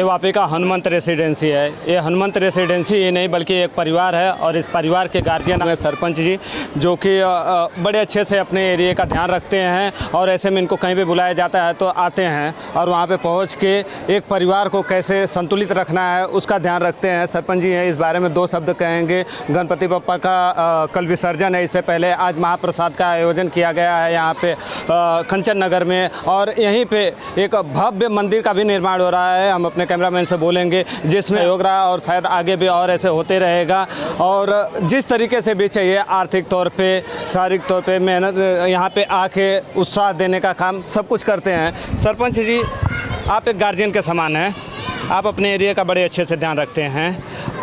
ये वापी का हनुमंत रेसिडेंसी है। ये हनुमंत रेसिडेंसी ही नहीं बल्कि एक परिवार है और इस परिवार के गार्जियन हैं सरपंच जी, जो कि बड़े अच्छे से अपने एरिया का ध्यान रखते हैं और ऐसे में इनको कहीं भी बुलाया जाता है तो आते हैं और वहाँ पे पहुँच के एक परिवार को कैसे संतुलित रखना है उसका ध्यान रखते हैं। सरपंच जी हैं, इस बारे में दो शब्द कहेंगे। गणपति बप्पा का कल विसर्जन है, इससे पहले आज महाप्रसाद का आयोजन किया गया है यहाँ पे कंचन नगर में, और यहीं पे एक भव्य मंदिर का भी निर्माण हो रहा है। हम अपने कैमरामैन से बोलेंगे जिसमें योग रहा और शायद आगे भी और ऐसे होते रहेगा। और जिस तरीके से भी चाहिए आर्थिक तौर पे, शारीरिक तौर पे मेहनत यहाँ पे आके उत्साह देने का काम सब कुछ करते हैं। सरपंच जी, आप एक गार्जियन के समान हैं, आप अपने एरिया का बड़े अच्छे से ध्यान रखते हैं।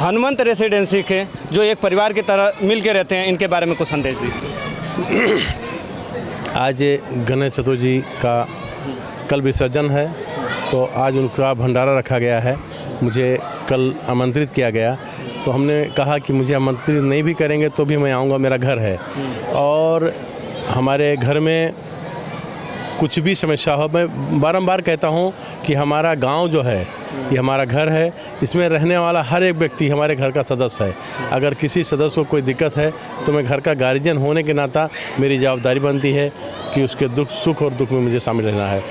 हनुमंत रेसिडेंसी के जो एक परिवार की तरह मिल के रहते हैं, इनके बारे में कुछ संदेश दीजिए। आज गणेश चतुर्थी का कल विसर्जन है, तो आज उनका भंडारा रखा गया है। मुझे कल आमंत्रित किया गया, तो हमने कहा कि मुझे आमंत्रित नहीं भी करेंगे तो भी मैं आऊँगा, मेरा घर है। और हमारे घर में कुछ भी समस्या हो, मैं बारंबार कहता हूँ कि हमारा गांव जो है ये हमारा घर है, इसमें रहने वाला हर एक व्यक्ति हमारे घर का सदस्य है। अगर किसी सदस्य को कोई दिक्कत है तो मैं घर का गार्जियन होने के नाता मेरी जवाबदारी बनती है कि उसके दुख सुख और दुख में मुझे शामिल रहना है।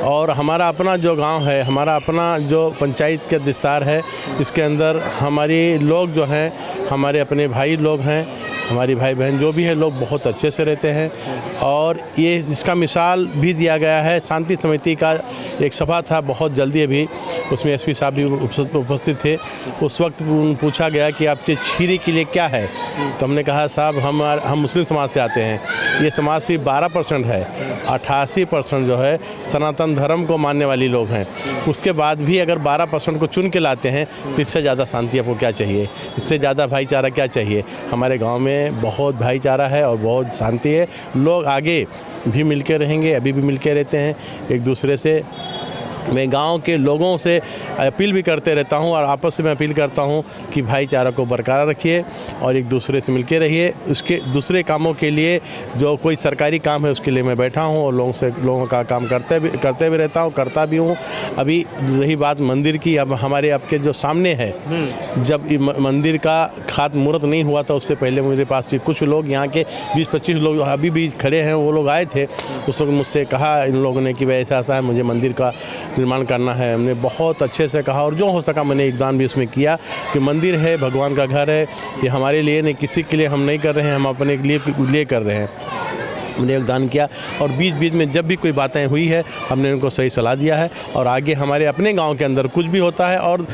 और हमारा अपना जो गांव है, हमारा अपना जो पंचायत का विस्तार है, इसके अंदर हमारे लोग जो हैं, हमारे अपने भाई लोग हैं, हमारी भाई बहन जो भी हैं, लोग बहुत अच्छे से रहते हैं। और ये इसका मिसाल भी दिया गया है। शांति समिति का एक सभा था बहुत जल्दी अभी, उसमें एसपी साहब भी उपस्थित थे। उस वक्त पूछा गया कि आपके छीरी के लिए क्या है, तो हमने कहा साहब हम मुस्लिम समाज से आते हैं, ये समाज सिर्फ 12% है, 88% जो है सनातन धर्म को मानने वाली लोग हैं। उसके बाद भी अगर 12% को चुन के लाते हैं तो इससे ज़्यादा शांति आपको क्या चाहिए, इससे ज़्यादा भाईचारा क्या चाहिए। हमारे गाँव में बहुत भाईचारा है और बहुत शांति है। लोग आगे भी मिलके रहेंगे, अभी भी मिलके रहते हैं एक दूसरे से। मैं गांव के लोगों से अपील भी करते रहता हूं और आपस में अपील करता हूं कि भाईचारा को बरकरार रखिए और एक दूसरे से मिलके रहिए। उसके दूसरे कामों के लिए जो कोई सरकारी काम है उसके लिए मैं बैठा हूं और लोगों का काम करते भी रहता हूं, करता भी हूं। अभी रही बात मंदिर की, अब हमारे आपके जो सामने है, जब मंदिर का खात मुहूर्त नहीं हुआ था उससे पहले मेरे पास भी कुछ लोग, यहाँ के 20-25 लोग अभी भी खड़े हैं, वो लोग आए थे। उस वक्त मुझसे कहा इन लोगों ने कि भाई ऐसा ऐसा है, मुझे मंदिर का निर्माण करना है। हमने बहुत अच्छे से कहा और जो हो सका मैंने योगदान भी उसमें किया कि मंदिर है, भगवान का घर है, ये हमारे लिए नहीं, किसी के लिए हम नहीं कर रहे हैं, हम अपने लिए कर रहे हैं। हमने योगदान किया और बीच बीच में जब भी कोई बातें हुई है हमने उनको सही सलाह दिया है। और आगे हमारे अपने गांव के अंदर कुछ भी होता है और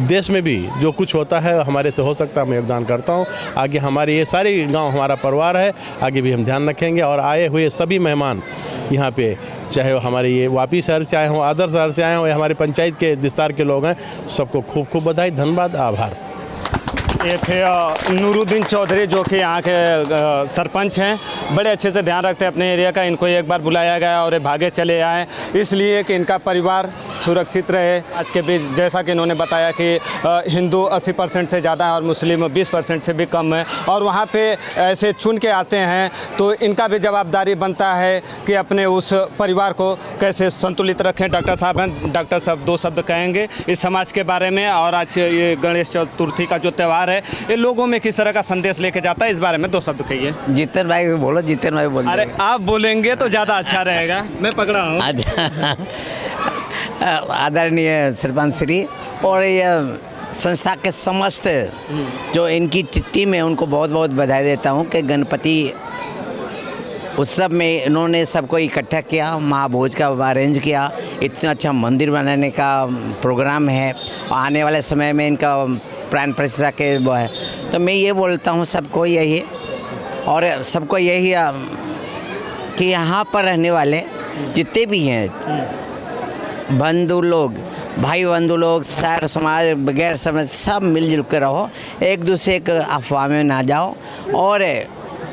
देश में भी जो कुछ होता है हमारे से हो सकता है, मैं योगदान करता हूं। आगे हमारे ये सारे गांव हमारा परिवार है, आगे भी हम ध्यान रखेंगे। और आए हुए सभी मेहमान यहाँ पे, चाहे वो हमारे ये वापी शहर से आए हों, आदर शहर से आए हों या हमारे पंचायत के विस्तार के लोग हैं, सबको खूब खूब बधाई, धन्यवाद, आभार। ये थे नूरुद्दीन चौधरी जो कि यहाँ के सरपंच हैं, बड़े अच्छे से ध्यान रखते हैं अपने एरिया का। इनको एक बार बुलाया गया और ये भागे चले आए इसलिए कि इनका परिवार सुरक्षित रहे। आज के बीच जैसा कि इन्होंने बताया कि हिंदू 80% से ज़्यादा है और मुस्लिम 20% से भी कम है, और वहाँ पे ऐसे चुन के आते हैं तो इनका भी जवाबदारी बनता है कि अपने उस परिवार को कैसे संतुलित रखें। डॉक्टर साहब हैं, डॉक्टर साहब दो शब्द कहेंगे इस समाज के बारे में, और आज ये गणेश चतुर्थी का जो त्यौहार है ये लोगों में किस तरह का संदेश लेके जाता है, इस बारे में दो शब्द कहिए। जितेन भाई बोलो, जितेन भाई बोलो। अरे आप बोलेंगे तो ज़्यादा अच्छा रहेगा, मैं पकड़ा हूँ। आदरणीय सरपंच श्री और ये संस्था के समस्त जो इनकी टीम है उनको बहुत बहुत बधाई देता हूँ कि गणपति उत्सव में इन्होंने सबको इकट्ठा किया, महाभोज का अरेंज किया, इतना अच्छा मंदिर बनाने का प्रोग्राम है। आने वाले समय में इनका प्राण प्रतिष्ठा के वो है। तो मैं ये बोलता हूँ सबको यही, और सबको यही कि यहाँ पर रहने वाले जितने भी हैं बंधु लोग, भाई बंधु लोग, शहर समाज बगैर समझ सब मिलजुल कर रहो, एक दूसरे के अफवाह में ना जाओ, और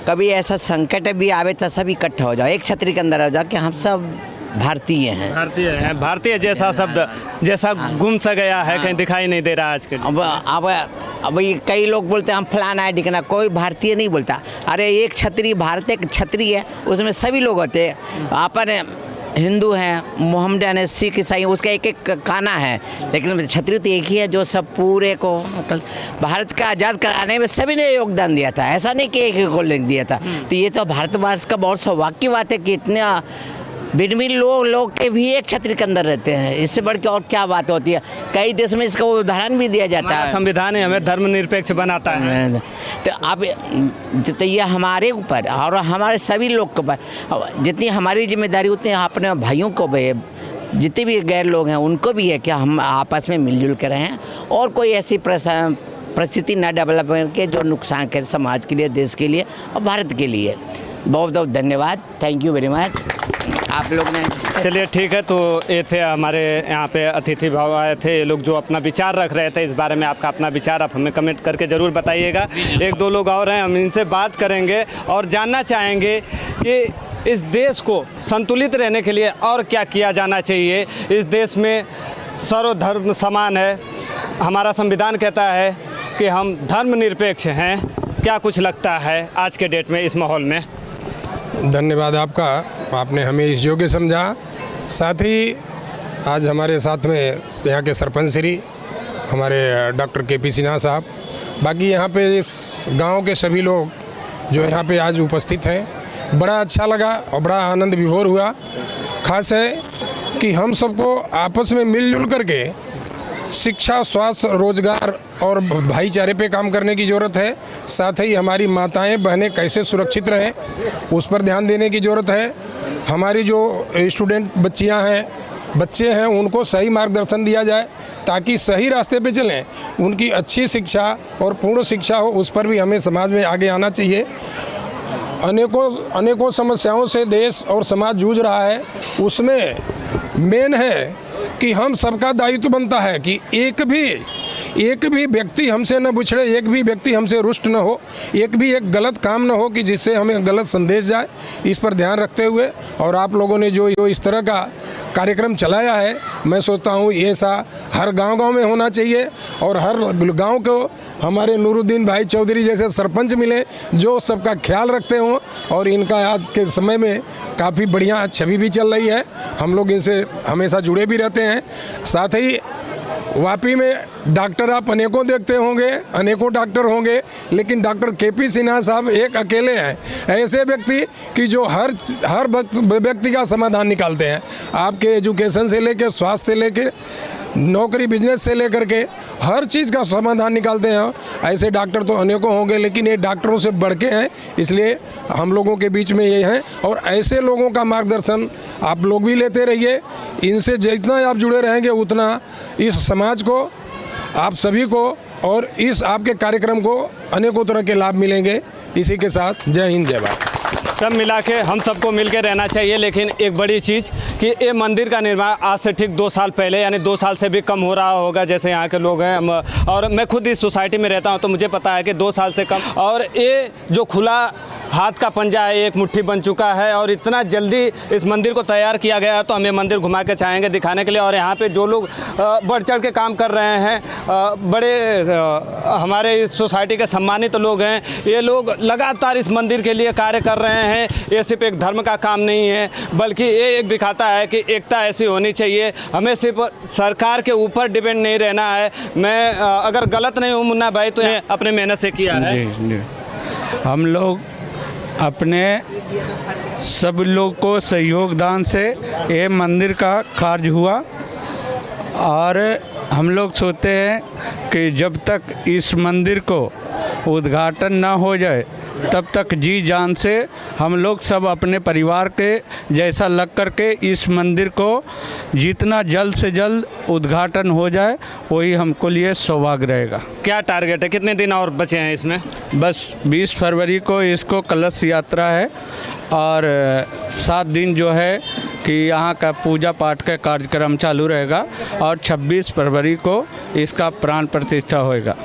कभी ऐसा संकट भी आवे तो सब इकट्ठा हो जाओ, एक छतरी के अंदर हो जाओ कि हम सब भारतीय हैं। भारतीय जैसा शब्द जैसा गुम सा गया है, कहीं दिखाई नहीं दे रहा आजकल। अब ये कई लोग बोलते हैं हम फलाना है दिखना, कोई भारतीय नहीं बोलता। अरे एक छतरी, भारत एक छतरी है, उसमें सभी लोग होते हैं। अपन हिंदू हैं, मोहम्मदन है, सिख ईसाई, उसका एक एक खाना है, लेकिन क्षत्रिय तो एक ही है जो सब पूरे को भारत का आज़ाद कराने में सभी ने योगदान दिया था। ऐसा नहीं कि एक एक को लिख दिया था। तो ये तो भारतवर्ष का बहुत सौभाग्य की बात है कि इतने भिन्न भिन्न लोग के भी एक छत्र के अंदर रहते हैं। इससे बढ़ के और क्या बात होती है। कई देश में इसका उदाहरण भी दिया जाता है। संविधान ही हमें धर्मनिरपेक्ष बनाता है। तो अब तो ये हमारे ऊपर और हमारे सभी लोग के ऊपर जितनी हमारी जिम्मेदारी उतनी अपने भाइयों को भी, जितने भी गैर लोग हैं उनको भी है कि हम आपस में मिलजुल कर रहें और कोई ऐसी परिस्थिति ना डेवलप करके जो नुकसान करे समाज के लिए, देश के लिए और भारत के लिए। बहुत बहुत धन्यवाद। थैंक यू वेरी मच आप लोग ने। चलिए ठीक है, तो ये थे हमारे यहाँ पे अतिथि भाव आए थे, ये लोग जो अपना विचार रख रहे थे इस बारे में। आपका अपना विचार आप हमें कमेंट करके ज़रूर बताइएगा। एक दो लोग और हैं, हम इनसे बात करेंगे और जानना चाहेंगे कि इस देश को संतुलित रहने के लिए और क्या किया जाना चाहिए। इस देश में सर्वधर्म समान है, हमारा संविधान कहता है कि हम धर्मनिरपेक्ष हैं। क्या कुछ लगता है आज के डेट में इस माहौल में? धन्यवाद आपका, आपने हमें इस योग्य समझा। साथ ही आज हमारे साथ में यहाँ के सरपंच श्री हमारे डॉक्टर KP सिन्हा साहब, बाकी यहाँ पे इस गांव के सभी लोग जो यहाँ पे आज उपस्थित हैं, बड़ा अच्छा लगा और बड़ा आनंद विभोर हुआ। खास है कि हम सबको आपस में मिलजुल करके शिक्षा, स्वास्थ्य, रोजगार और भाईचारे पे काम करने की ज़रूरत है। साथ ही हमारी माताएं बहनें कैसे सुरक्षित रहें उस पर ध्यान देने की ज़रूरत है। हमारी जो स्टूडेंट बच्चियां हैं, बच्चे हैं, उनको सही मार्गदर्शन दिया जाए ताकि सही रास्ते पे चलें, उनकी अच्छी शिक्षा और पूर्ण शिक्षा हो, उस पर भी हमें समाज में आगे आना चाहिए। अनेकों समस्याओं से देश और समाज जूझ रहा है, उसमें मेन है कि हम सबका दायित्व बनता है कि एक भी व्यक्ति हमसे न बिछड़े, एक भी व्यक्ति हमसे रुष्ट न हो, एक भी एक गलत काम न हो कि जिससे हमें गलत संदेश जाए। इस पर ध्यान रखते हुए और आप लोगों ने जो इस तरह का कार्यक्रम चलाया है, मैं सोचता हूँ ऐसा हर गांव में होना चाहिए और हर गांव को हमारे नूरुद्दीन भाई चौधरी जैसे सरपंच मिले जो सबका ख्याल रखते हों और इनका आज के समय में काफ़ी बढ़िया छवि भी चल रही है। हम लोग इनसे हमेशा जुड़े भी रहते हैं। साथ ही वापी में डॉक्टर आप अनेकों देखते होंगे, अनेकों डॉक्टर होंगे, लेकिन डॉक्टर KP सिन्हा साहब एक अकेले हैं ऐसे व्यक्ति कि जो हर व्यक्ति का समाधान निकालते हैं। आपके एजुकेशन से लेकर, स्वास्थ्य से लेकर, नौकरी, बिजनेस से लेकर के हर चीज़ का समाधान निकालते हैं। ऐसे डॉक्टर तो अनेकों होंगे, लेकिन ये डॉक्टरों से बढ़ के हैं, इसलिए हम लोगों के बीच में ये हैं। और ऐसे लोगों का मार्गदर्शन आप लोग भी लेते रहिए। इनसे जितना आप जुड़े रहेंगे उतना इस समाज को, आप सभी को और इस आपके कार्यक्रम को अनेकों तरह के लाभ मिलेंगे। इसी के साथ जय हिंद, जय भारत। सब मिला के हम सबको मिल के रहना चाहिए। लेकिन एक बड़ी चीज़ कि ये मंदिर का निर्माण आज से ठीक 2 साल पहले, यानी 2 साल से भी कम हो रहा होगा, जैसे यहाँ के लोग हैं और मैं खुद इस सोसाइटी में रहता हूँ तो मुझे पता है कि 2 साल से कम। और ये जो खुला हाथ का पंजा है, एक मुट्ठी बन चुका है और इतना जल्दी इस मंदिर को तैयार किया गया है। तो हम ये मंदिर घुमा के चाहेंगे दिखाने के लिए। और यहाँ पे जो लोग बढ़ चढ़ के काम कर रहे हैं, बड़े हमारे इस सोसाइटी के सम्मानित लोग हैं, ये लोग लगातार इस मंदिर के लिए कार्य कर रहे हैं। ये सिर्फ एक धर्म का काम नहीं है, बल्कि ये एक दिखाता है कि एकता ऐसी होनी चाहिए। हमें सिर्फ सरकार के ऊपर डिपेंड नहीं रहना है। मैं अगर गलत नहीं हूँ मुन्ना भाई, तो ये अपने मेहनत से किया है। जी, हम लोग अपने सब लोग को सहयोग दान से ये मंदिर का कार्य हुआ और हम लोग सोचते हैं कि जब तक इस मंदिर को उद्घाटन ना हो जाए तब तक जी जान से हम लोग सब अपने परिवार के जैसा लग कर के इस मंदिर को जितना जल्द से जल्द उद्घाटन हो जाए वही हमको लिए सौभाग्य रहेगा। क्या टारगेट है, कितने दिन और बचे हैं इसमें? बस 20 फरवरी को इसको कलश यात्रा है और 7 दिन जो है कि यहाँ का पूजा पाठ का कार्यक्रम चालू रहेगा और 26 फरवरी को इसका प्राण प्रतिष्ठा होएगा।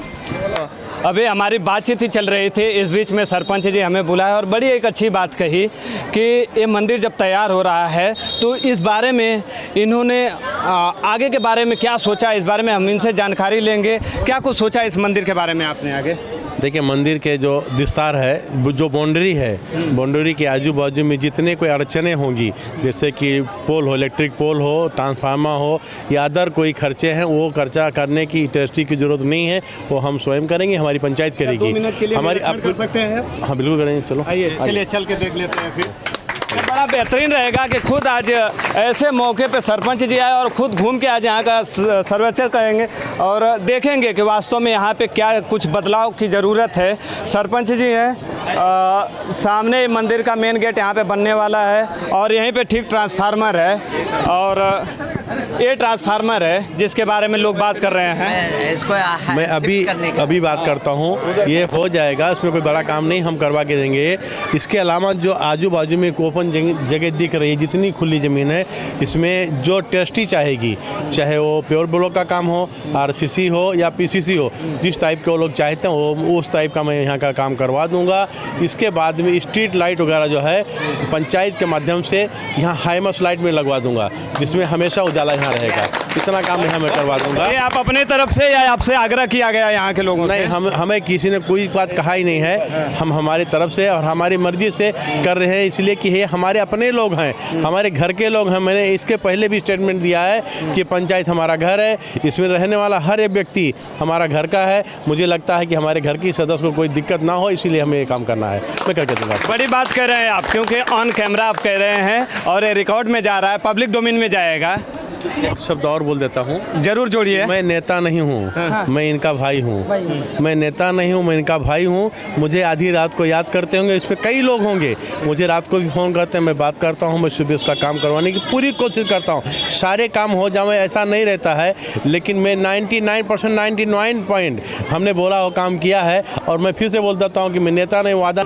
अभी हमारी बातचीत ही चल रही थी, इस बीच में सरपंच जी हमें बुलाया और बड़ी एक अच्छी बात कही कि ये मंदिर जब तैयार हो रहा है तो इस बारे में इन्होंने आगे के बारे में क्या सोचा, इस बारे में हम इनसे जानकारी लेंगे। क्या कुछ सोचा इस मंदिर के बारे में आपने आगे? देखिए मंदिर के जो विस्तार है, जो बाउंड्री है, बाउंड्री के आजू बाजू में जितने कोई अड़चने होंगी, जैसे कि पोल हो, इलेक्ट्रिक पोल हो, ट्रांसफार्मर हो या अदर कोई खर्चे हैं, वो खर्चा करने की ट्रस्टी की जरूरत नहीं है, वो हम स्वयं करेंगे, हमारी पंचायत करेगी। हमारी आप कर सकते हैं। हाँ बिल्कुल करेंगे, चलो आइए चलिए चल के देख लेते हैं फिर। ये बड़ा बेहतरीन रहेगा कि खुद आज ऐसे मौके पे सरपंच जी आए और खुद घूम के आज यहाँ का सर्वेक्षण करेंगे और देखेंगे कि वास्तव में यहाँ पे क्या कुछ बदलाव की ज़रूरत है। सरपंच जी हैं, सामने मंदिर का मेन गेट यहाँ पे बनने वाला है और यहीं पे ठीक ट्रांसफार्मर है और ये ट्रांसफार्मर है जिसके बारे में लोग बात कर रहे हैं। इसको मैं अभी बात करता हूँ, ये हो जाएगा, इसमें कोई बड़ा काम नहीं, हम करवा के देंगे। इसके अलावा जो आजू बाजू में ओपन जगह दिख रही है, जितनी खुली ज़मीन है, इसमें जो ट्रस्टी चाहेगी, चाहे वो प्योर ब्लॉक का काम हो, आरसीसी हो या पीसीसी हो, जिस टाइप के वो लोग चाहते हैं वो उस टाइप का मैं यहाँ का काम करवा दूँगा। इसके बाद में स्ट्रीट लाइट वगैरह जो है पंचायत के माध्यम से यहाँ हाईमस लाइट में लगवा दूँगा, जिसमें हमेशा उजाला यहाँ रहेगा। इतना काम यहाँ मैं करवा दूँगा। ये आप अपने तरफ से या आपसे आग्रह किया गया यहाँ के लोगों से? नहीं, हमें किसी ने कोई बात कहा ही नहीं है, हम हमारी तरफ से और हमारी मर्जी से कर रहे हैं, इसलिए कि ये हमारे अपने लोग हैं, हमारे घर के लोग हैं। मैंने इसके पहले भी स्टेटमेंट दिया है कि पंचायत हमारा घर है, इसमें रहने वाला हर एक व्यक्ति हमारा घर का है। मुझे लगता है कि हमारे घर की सदस्य को कोई दिक्कत ना हो, इसीलिए हमें ये काम करना है। मैं करके दूँगा। बड़ी बात कर रहे हैं आप, क्योंकि ऑन कैमरा आप कह रहे हैं और ये रिकॉर्ड में जा रहा है, पब्लिक डोमेन में जाएगा। शब्द और बोल देता हूँ, जरूर जोड़िए। मैं नेता नहीं हूँ, मैं इनका भाई हूँ। मैं नेता नहीं हूँ, मैं इनका भाई हूँ। मुझे आधी रात को याद करते होंगे, इसमें कई लोग होंगे, मुझे रात को भी फ़ोन करते हैं, मैं बात करता हूँ, मैं सुबह उसका काम करवाने की पूरी कोशिश करता हूँ। सारे काम हो जाए ऐसा नहीं रहता है, लेकिन मैं 99% हमने बोला वो काम किया है। और मैं फिर से बोल देता हूँ कि मैं नेता नहीं, वादा